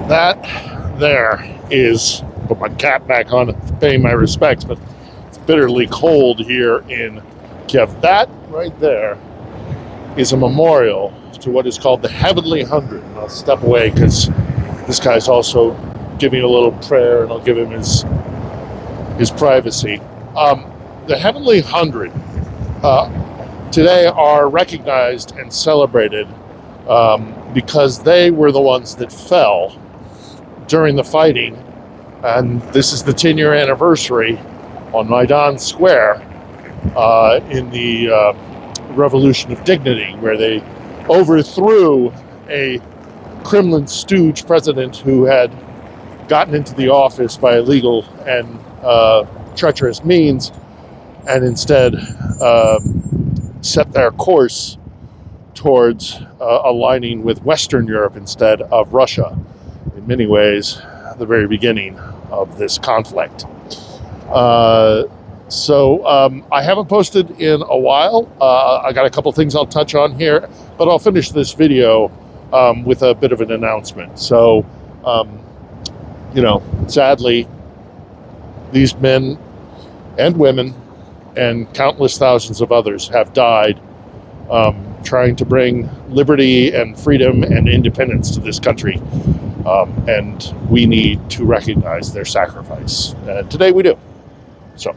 That there is, put my cap back on, paying my respects, but it's bitterly cold here in Kiev. That right there is a memorial to what is called the Heavenly Hundred. And I'll step away because this guy's also giving a little prayer, and I'll give him his privacy. The Heavenly Hundred today are recognized and celebrated because they were the ones that fell during the fighting, and this is the 10-year anniversary on Maidan Square in the Revolution of Dignity, where they overthrew a Kremlin stooge president who had gotten into the office by illegal and treacherous means, and instead set their course towards aligning with Western Europe instead of Russia. In many ways, the very beginning of this conflict. So I haven't posted in a while. I got a couple things I'll touch on here, but I'll finish this video with a bit of an announcement. So, sadly, these men and women and countless thousands of others have died trying to bring liberty and freedom and independence to this country. And we need to recognize their sacrifice. And today we do. So.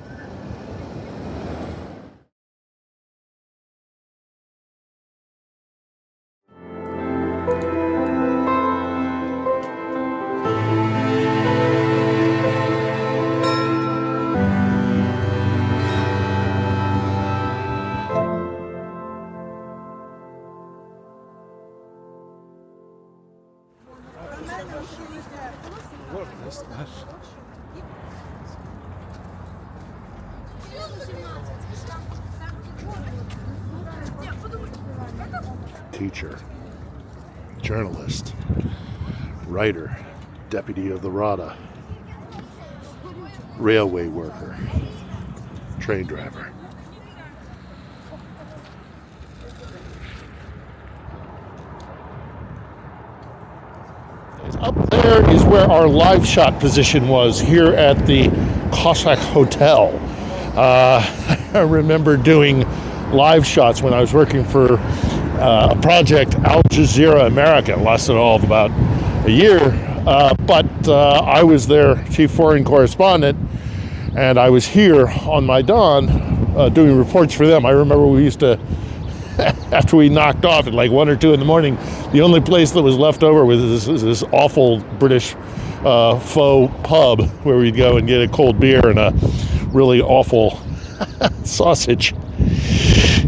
Teacher, journalist, writer, deputy of the Rada, railway worker, train driver. Up there is where our live shot position was here at the Cossack Hotel. I remember doing live shots when I was working for a project, Al Jazeera America. It lasted all of about a year, but I was their chief foreign correspondent, and I was here on Maidan doing reports for them. I remember we used to, after we knocked off at like 1 or 2 in the morning, the only place that was left over was this awful British faux pub where we'd go and get a cold beer and a really awful sausage.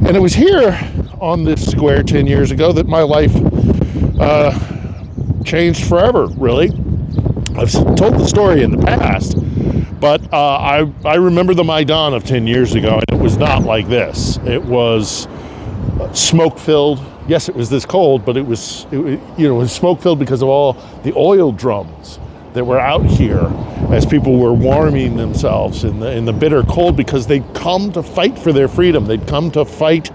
And it was here on this square 10 years ago that my life changed forever, really. I've told the story in the past, but I remember the Maidan of 10 years ago, and it was not like this. It was smoke-filled. Yes, it was this cold, but it was smoke-filled because of all the oil drums that were out here as people were warming themselves in the bitter cold, because they'd come to fight for their freedom. They'd come to fight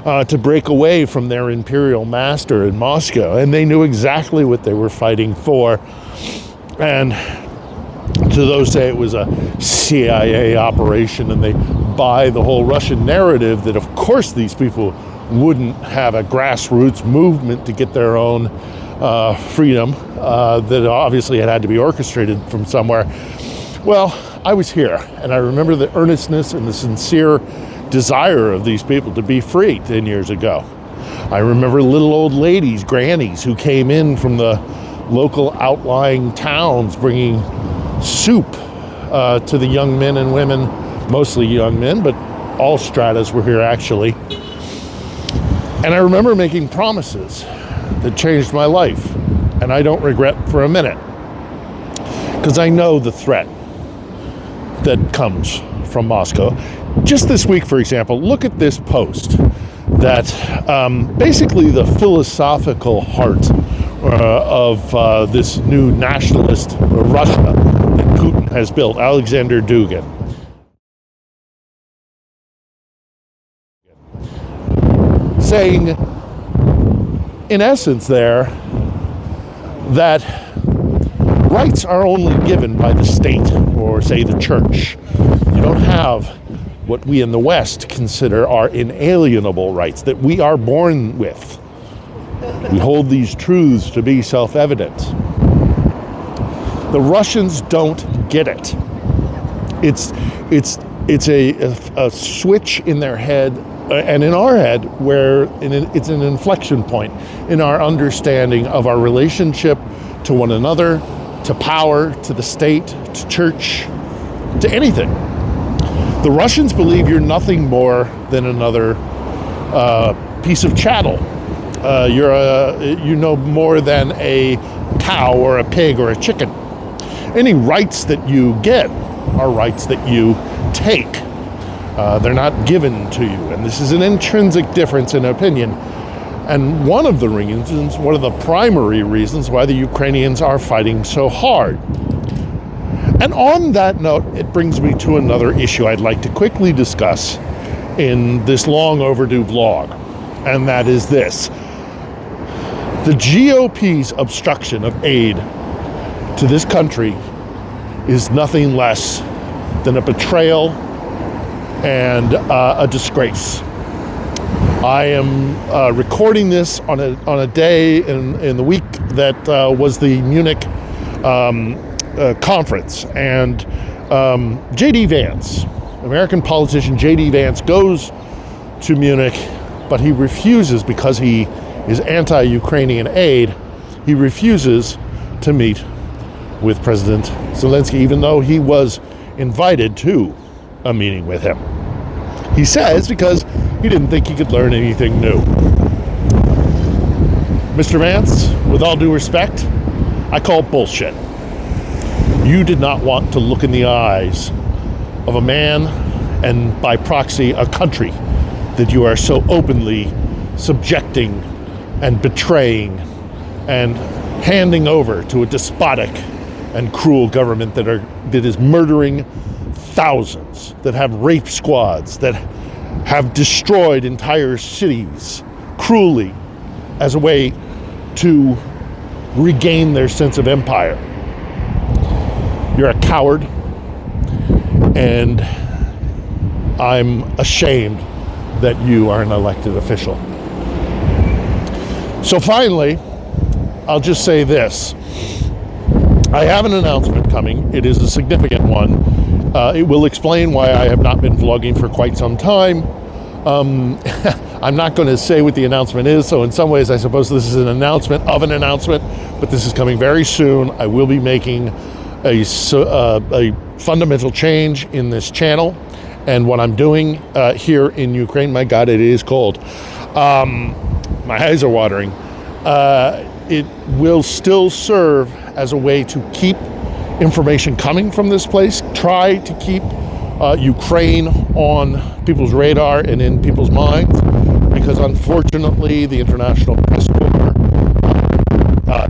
to break away from their imperial master in Moscow, and they knew exactly what they were fighting for. And to those say it was a CIA operation, and they buy the whole Russian narrative that of course these people wouldn't have a grassroots movement to get their own freedom that obviously had to be orchestrated from somewhere. Well, I was here, and I remember the earnestness and the sincere desire of these people to be free 10 years ago. I remember little old ladies, grannies, who came in from the local outlying towns bringing soup to the young men and women, mostly young men, but all stratas were here actually. And I remember making promises that changed my life, and I don't regret for a minute, because I know the threat that comes from Moscow. Just this week, for example, look at this post that basically the philosophical heart of this new nationalist Russia that Putin has built, Alexander Dugin. Saying, in essence there, that rights are only given by the state or, say, the church. You don't have what we in the West consider our inalienable rights that we are born with. We hold these truths to be self-evident. The Russians don't get it. It's a switch in their head and in our head where it's an inflection point in our understanding of our relationship to one another, to power, to the state, to church, to anything. The Russians believe you're nothing more than another piece of chattel. You know more than a cow or a pig or a chicken. Any rights that you get are rights that you take. They're not given to you. And this is an intrinsic difference in opinion. And one of the reasons, one of the primary reasons why the Ukrainians are fighting so hard. And on that note, it brings me to another issue I'd like to quickly discuss in this long overdue vlog. And that is this. The GOP's obstruction of aid to this country is nothing less than a betrayal and a disgrace. I am recording this on a day in the week that was the Munich conference, and J.D. Vance, American politician J.D. Vance, goes to Munich, but he refuses, because he is anti-Ukrainian aid, he refuses to meet with President Zelensky, even though he was invited to a meeting with him. He says because he didn't think he could learn anything new. Mr. Vance, with all due respect, I call bullshit. You did not want to look in the eyes of a man, and by proxy a country, that you are so openly subjecting and betraying and handing over to a despotic and cruel government that is murdering thousands, that have rape squads, that have destroyed entire cities cruelly as a way to regain their sense of empire. You're a coward, and I'm ashamed that you are an elected official. So finally, I'll just say this. I have an announcement coming. It is a significant one. It will explain why I have not been vlogging for quite some time. I'm not going to say what the announcement is, so in some ways I suppose this is an announcement of an announcement, but this is coming very soon. I will be making a fundamental change in this channel, and what I'm doing here in Ukraine, my God, it is cold. My eyes are watering. It will still serve as a way to keep information coming from this place, try to keep Ukraine on people's radar and in people's minds, because unfortunately the international press corps,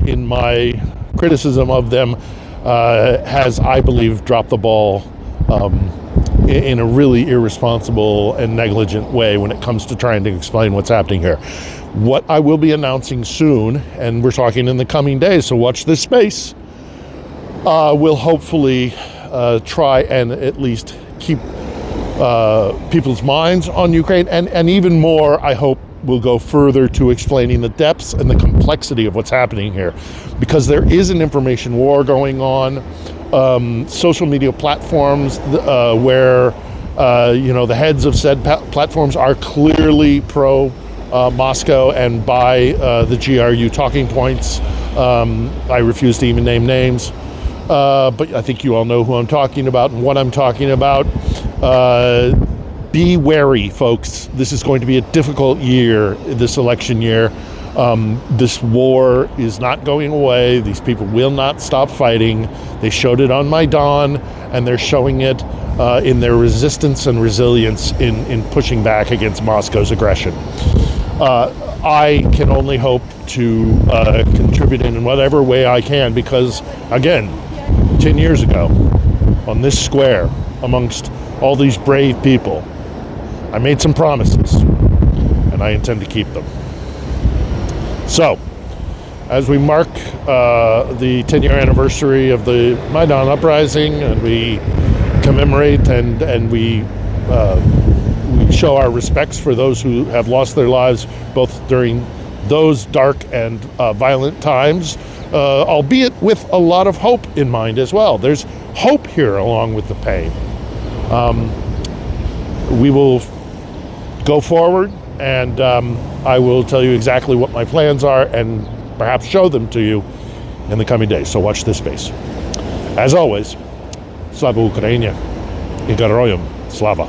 in my criticism of them, has, I believe, dropped the ball in a really irresponsible and negligent way when it comes to trying to explain what's happening here. What I will be announcing soon, and we're talking in the coming days, so watch this space, will hopefully try and at least keep people's minds on Ukraine, and even more, I hope, will go further to explaining the depths and the complexity of what's happening here, because there is an information war going on. Social media platforms where the heads of said platforms are clearly pro Moscow and by the GRU talking points. I refuse to even name names, but I think you all know who I'm talking about and what I'm talking about. Be wary, folks. This is going to be a difficult year, this election year. This war is not going away. These people will not stop fighting. They showed it on Maidan, and they're showing it in their resistance and resilience in pushing back against Moscow's aggression. I can only hope to contribute in whatever way I can, because, again, 10 years ago, on this square, amongst all these brave people, I made some promises, and I intend to keep them. So, as we mark the 10-year anniversary of the Maidan uprising, and we commemorate and we show our respects for those who have lost their lives both during those dark and violent times, albeit with a lot of hope in mind as well. There's hope here along with the pain. We will go forward, and I will tell you exactly what my plans are and perhaps show them to you in the coming days. So watch this space. As always, Slava Ukraini, i Geroyam Slava.